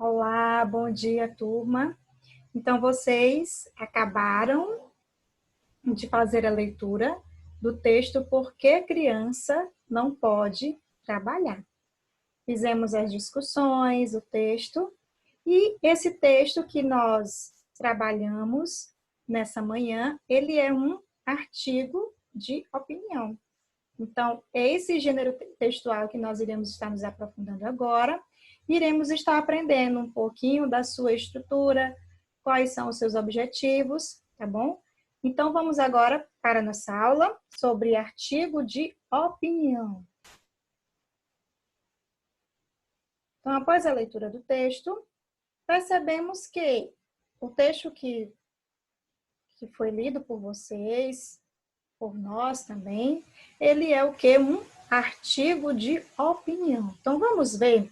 Olá, bom dia, turma. Então, vocês acabaram de fazer a leitura do texto Por que criança não pode trabalhar. Fizemos as discussões, o texto, e esse texto que nós trabalhamos nessa manhã, ele é um artigo de opinião. Então, esse gênero textual que nós iremos estar nos aprofundando agora, iremos estar aprendendo um pouquinho da sua estrutura, quais são os seus objetivos, tá bom? Então, vamos agora para a nossa aula sobre artigo de opinião. Então, após a leitura do texto, percebemos que o texto que foi lido por vocês, por nós também, ele é o que? Um artigo de opinião. Então, vamos ver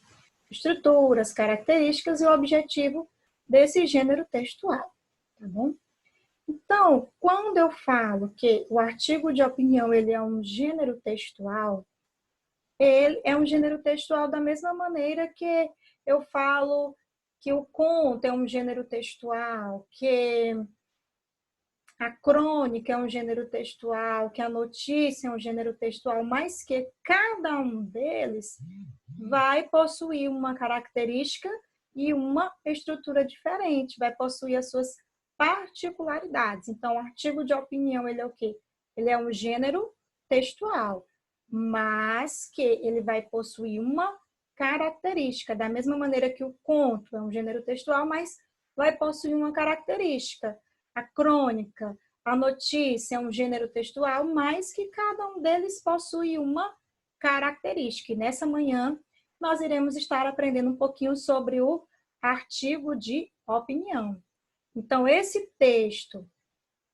estruturas, características e o objetivo desse gênero textual, tá bom? Então, quando eu falo que o artigo de opinião ele é um gênero textual, ele é um gênero textual da mesma maneira que eu falo que o conto é um gênero textual, que a crônica é um gênero textual, que a notícia é um gênero textual, mas que cada um deles vai possuir uma característica e uma estrutura diferente, vai possuir as suas particularidades. Então, o artigo de opinião, ele é o quê? Ele é um gênero textual, mas que ele vai possuir uma característica, da mesma maneira que o conto é um gênero textual, mas vai possuir uma característica. A crônica, a notícia é um gênero textual, mas que cada um deles possui uma característica. E nessa manhã, nós iremos estar aprendendo um pouquinho sobre o artigo de opinião. Então, esse texto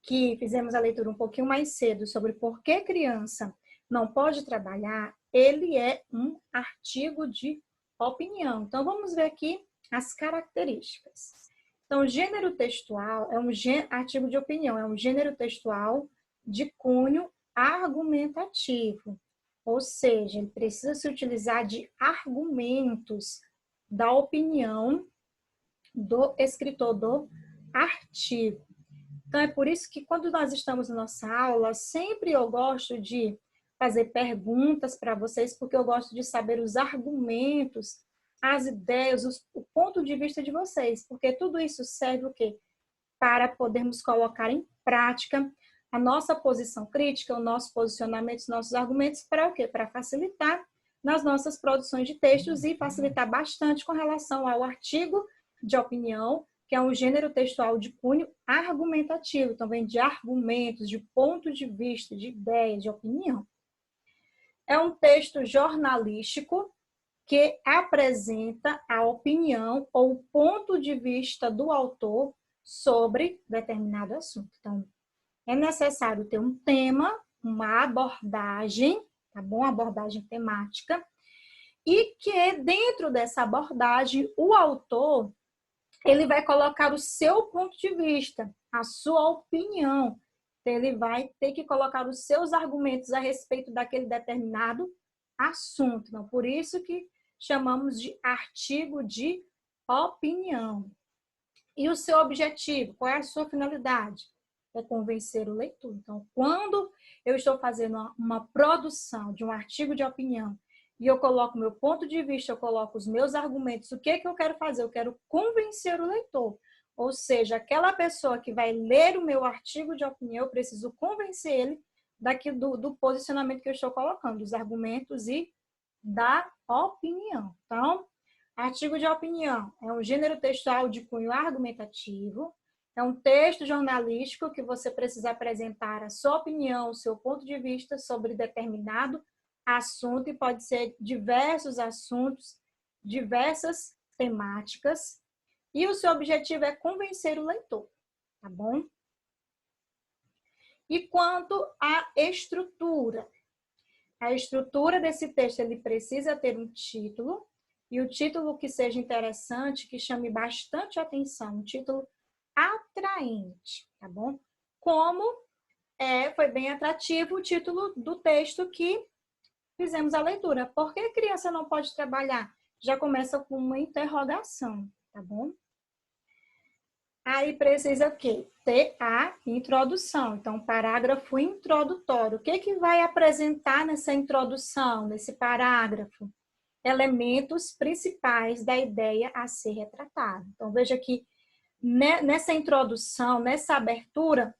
que fizemos a leitura um pouquinho mais cedo sobre por que criança não pode trabalhar, ele é um artigo de opinião. Então, vamos ver aqui as características. Então, gênero textual é um artigo de opinião, é um gênero textual de cunho argumentativo. Ou seja, ele precisa se utilizar de argumentos da opinião do escritor do artigo. Então, é por isso que quando nós estamos na nossa aula, sempre eu gosto de fazer perguntas para vocês, porque eu gosto de saber os argumentos, as ideias, o ponto de vista de vocês, porque tudo isso serve o quê? Para podermos colocar em prática a nossa posição crítica, o nosso posicionamento, os nossos argumentos, para o quê? Para facilitar nas nossas produções de textos e facilitar bastante com relação ao artigo de opinião, que é um gênero textual de cunho argumentativo, também de argumentos, de ponto de vista, de ideias, de opinião. É um texto jornalístico que apresenta a opinião ou o ponto de vista do autor sobre determinado assunto. Então, é necessário ter um tema, uma abordagem, tá bom? Uma abordagem temática, e que dentro dessa abordagem, o autor ele vai colocar o seu ponto de vista, a sua opinião. Ele vai ter que colocar os seus argumentos a respeito daquele determinado assunto. Então, por isso que chamamos de artigo de opinião. E o seu objetivo? Qual é a sua finalidade? É convencer o leitor. Então, quando eu estou fazendo uma produção de um artigo de opinião e eu coloco meu ponto de vista, eu coloco os meus argumentos, o que é que eu quero fazer? Eu quero convencer o leitor. Ou seja, aquela pessoa que vai ler o meu artigo de opinião, eu preciso convencer ele do posicionamento que eu estou colocando, dos argumentos e da opinião. Então, artigo de opinião é um gênero textual de cunho argumentativo, é um texto jornalístico que você precisa apresentar a sua opinião, o seu ponto de vista sobre determinado assunto, e pode ser diversos assuntos, diversas temáticas, e o seu objetivo é convencer o leitor, tá bom? E quanto à estrutura? A estrutura desse texto, ele precisa ter um título, e o título que seja interessante, que chame bastante atenção, um título atraente, tá bom? Como foi bem atrativo o título do texto que fizemos a leitura. Por que a criança não pode trabalhar? Já começa com uma interrogação. tá bom? Aí precisa o quê? Ter a introdução. Então, parágrafo introdutório. O que que vai apresentar nessa introdução, nesse parágrafo? Elementos principais da ideia a ser retratada. Então, veja que nessa introdução, nessa abertura,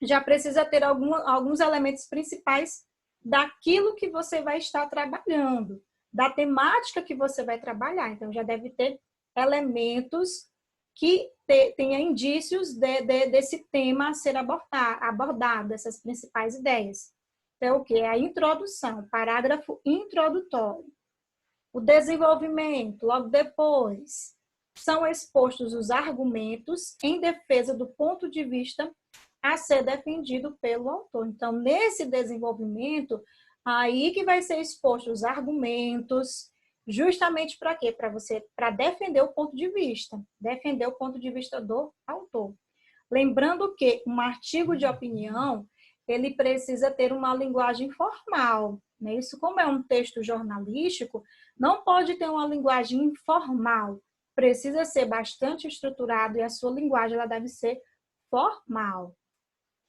já precisa ter alguns elementos principais daquilo que você vai estar trabalhando, da temática que você vai trabalhar. Então, já deve ter elementos que tenha indícios desse tema a ser abordado, essas principais ideias. Então, o que? A introdução, parágrafo introdutório. O desenvolvimento, logo depois, são expostos os argumentos em defesa do ponto de vista a ser defendido pelo autor. Então, nesse desenvolvimento, aí que vai ser exposto os argumentos, justamente para quê? Para defender o ponto de vista, defender o ponto de vista do autor. Lembrando que um artigo de opinião, ele precisa ter uma linguagem formal, né? Isso, como é um texto jornalístico, não pode ter uma linguagem informal, precisa ser bastante estruturado e a sua linguagem ela deve ser formal.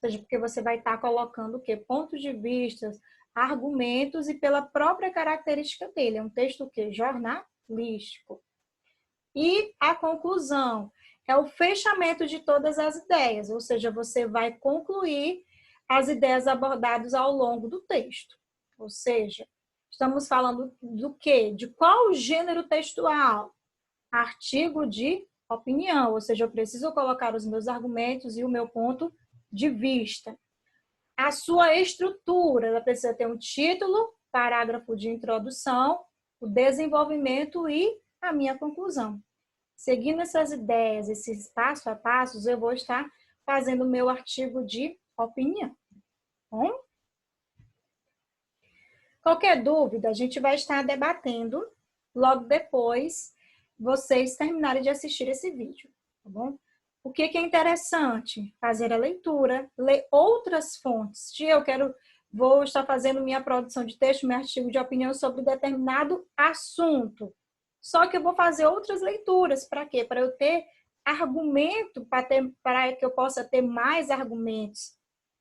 Ou seja, porque você vai estar colocando o quê? Pontos de vista, argumentos e pela própria característica dele. É um texto o quê? Jornalístico. E a conclusão é o fechamento de todas as ideias, ou seja, você vai concluir as ideias abordadas ao longo do texto. Ou seja, estamos falando do quê? De qual gênero textual? Artigo de opinião, ou seja, eu preciso colocar os meus argumentos e o meu ponto de vista. A sua estrutura, ela precisa ter um título, parágrafo de introdução, o desenvolvimento e a minha conclusão. Seguindo essas ideias, esses passo a passos, eu vou estar fazendo o meu artigo de opinião. Bom? Qualquer dúvida, a gente vai estar debatendo logo depois vocês terminarem de assistir esse vídeo, tá bom? O que é interessante? Fazer a leitura, ler outras fontes. Se eu vou estar fazendo minha produção de texto, meu artigo de opinião sobre determinado assunto. Só que eu vou fazer outras leituras. Para quê? Para eu ter argumento, para que eu possa ter mais argumentos,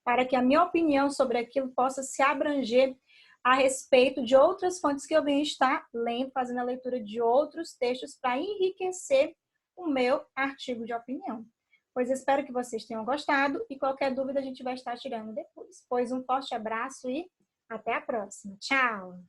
para que a minha opinião sobre aquilo possa se abranger a respeito de outras fontes que eu venho estar lendo, fazendo a leitura de outros textos para enriquecer o meu artigo de opinião. Pois espero que vocês tenham gostado e qualquer dúvida a gente vai estar tirando depois. Pois um forte abraço e até a próxima. Tchau!